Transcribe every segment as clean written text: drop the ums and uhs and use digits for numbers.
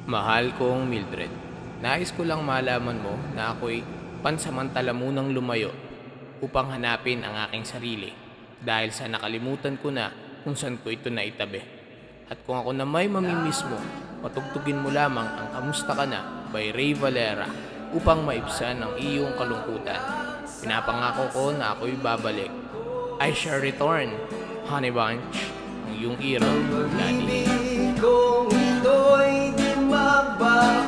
Mahal kong Mildred, nais ko lang malaman mo na ako'y pansamantala munang lumayo upang hanapin ang aking sarili dahil sa nakalimutan ko na kung saan ko ito naitabi. At kung ako na may mamimiss mo, patugtugin mo lamang ang Kamusta Ka Na by Ray Valera upang maibsan ang iyong kalungkutan. Pinapangako ko na ako'y babalik. I shall return, Honey Bunch, ang iyong hero, Daddy. Kung ito'y di magbabago.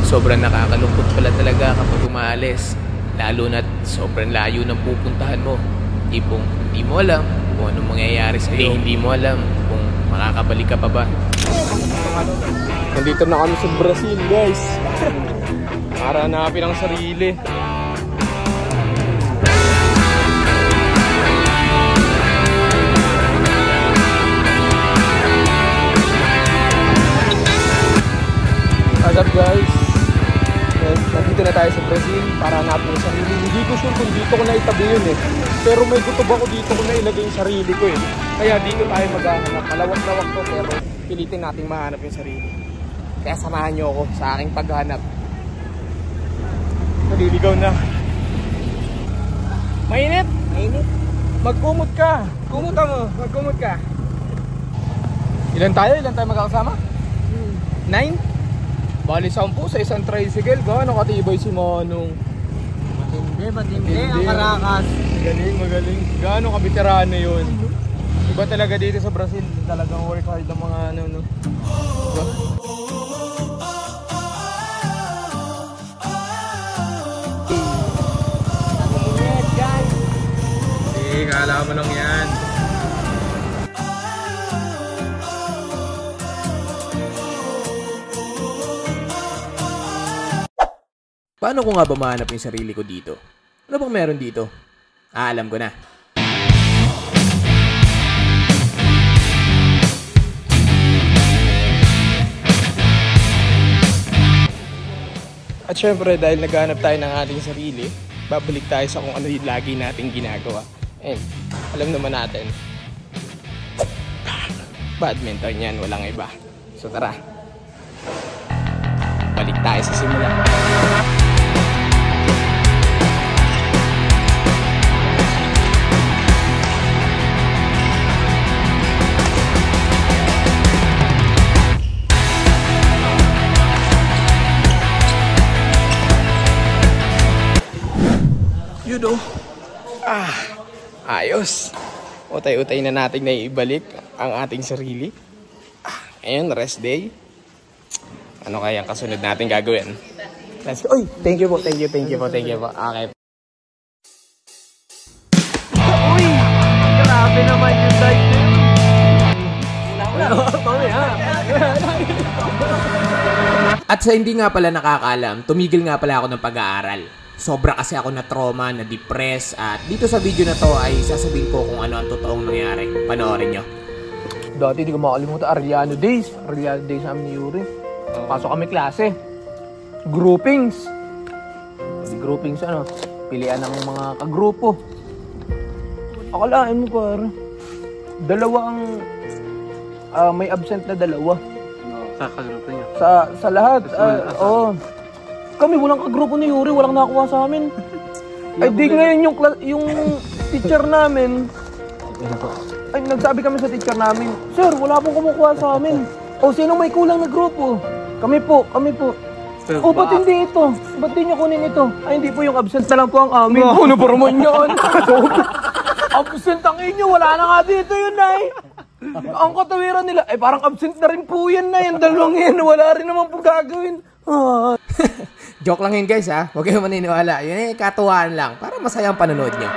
Sobrang nakakalungkot pala talaga kapag umaalis, lalo na't sobrang layo ng pupuntahan mo. Tipong hindi mo alam kung anong mangyayari sa'yo, hindi mo alam kung makakabalik ka pa ba. Nandito na kami sa Brazil, guys. Para hanapin ang sarili. What's up, guys? Nandito na tayo sa Brazil para hanapin ang sarili. Hindi ko sure kung dito ko na itabi yun eh. Pero may kutob ako dito ko na ilagay yung sarili ko eh. Kaya dito tayo maghahanap. Malawak-lawak to pero pilitin nating mahanap yung sarili. Kaya samahan nyo ako sa aking paghanap. Naliligaw na. Mainit? Mainit. Magkumot ka. Kumuta mo. Magkumot ka. Ilan tayo? Ilan tayo magkakasama? 9? Bali 10 sa isang tricycle. Gaano katibay si Manong? Matindi. Ang karakas. Magaling. Gaano kabiterano yun? Iba talaga dito sa Brazil. Talagang work hard ang mga ano, no? Diba? Hindi, kala mo lang yan. Paano ko nga ba mahanap yung sarili ko dito? Ano bang meron dito? Alam ko na. At syempre dahil naghahanap tayo ng ating sarili, babalik tayo sa kung ano yung lagi nating ginagawa. And alam naman natin, badminton yan, walang iba. So tara, balik tayo sa simula. Ayos. Utay-utay na natin na ibalik ang ating sarili. Ayun, rest day. Ano kaya ang kasunod natin gagawin? Let's go. Uy, thank you po. Okay. Uy, grabe naman yung side na yun. At sa hindi nga pala nakakaalam, tumigil nga pala ako ng pag-aaral. Sobra kasi ako na trauma, na depress, at dito sa video na to ay sasabihin ko kung ano ang totoong nangyari. Panoorin nyo. Dati di ko makalimutan, Arellano Days namin ni Yuri. Pasok kami klase. Groupings. Groupings ano, pilian ng mga kagrupo. Akalaan mo pare, dalawa ang may absent na dalawa. Sa kagrupo niya? Sa lahat. Oo. Kami walang kagrupo ni Yuri, walang nakuha sa amin. Ay di ngayon yung teacher namin. Ay nagsabi kami sa teacher namin, "Sir, wala pong kumukuha sa amin." O sino may kulang na grupo? Kami po. O ba't hindi ito? Ba't di niyo kunin ito? Ay hindi po, yung absent na lang po ang amin. Ano pa naman yan? Absent ang inyo, wala na nga dito yun ay. Ang katawiran nila, ay parang absent na rin po yan na yung dalawang yan. Wala rin naman po gagawin. Joke lang yun guys ha, huwag kayong maniniwala. Yun katuwaan lang, para masaya ang panonood nyo.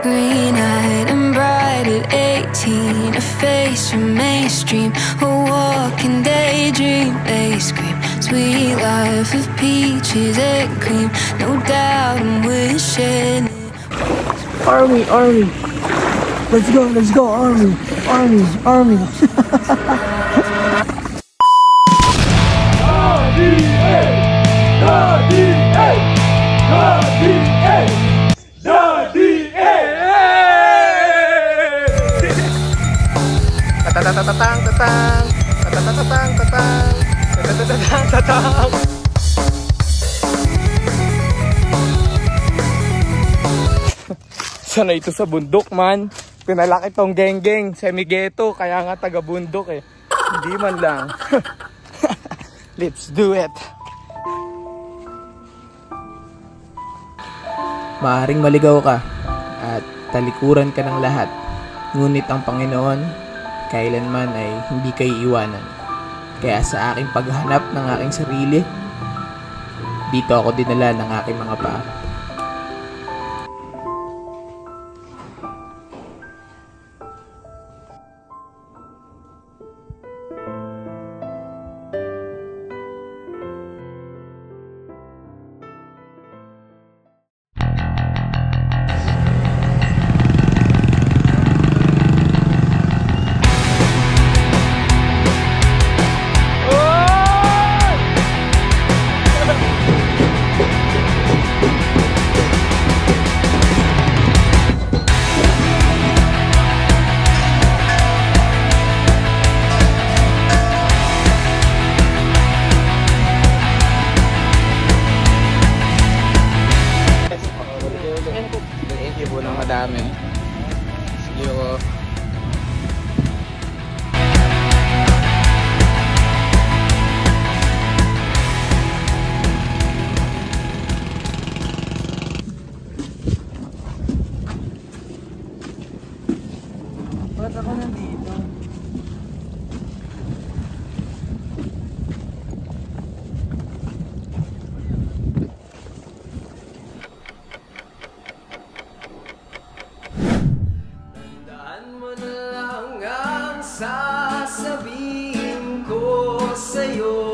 Green-eyed and bright at 18, a face from mainstream, a walking daydream. They scream, sweet life of peaches and cream. No doubt I'm Army, army. Let's go, army, army, army. Tatatatang tatang, tatatatang tatang, tatatatang tatang. Sanay ito sa bundok, man. Pinalaki tong geng-geng, semi-ghetto, kaya nga taga-bundok eh. Hindi man lang. Let's do it. Maaring maligaw ka at talikuran ka ng lahat. Ngunit ang Panginoon, kailanman ay hindi kayo iwanan. Kaya sa aking paghanap ng aking sarili, dito ako dinala ng aking mga paa. Madami. Sige ko. Ba't ako nandito? Sasabihin ko sa'yo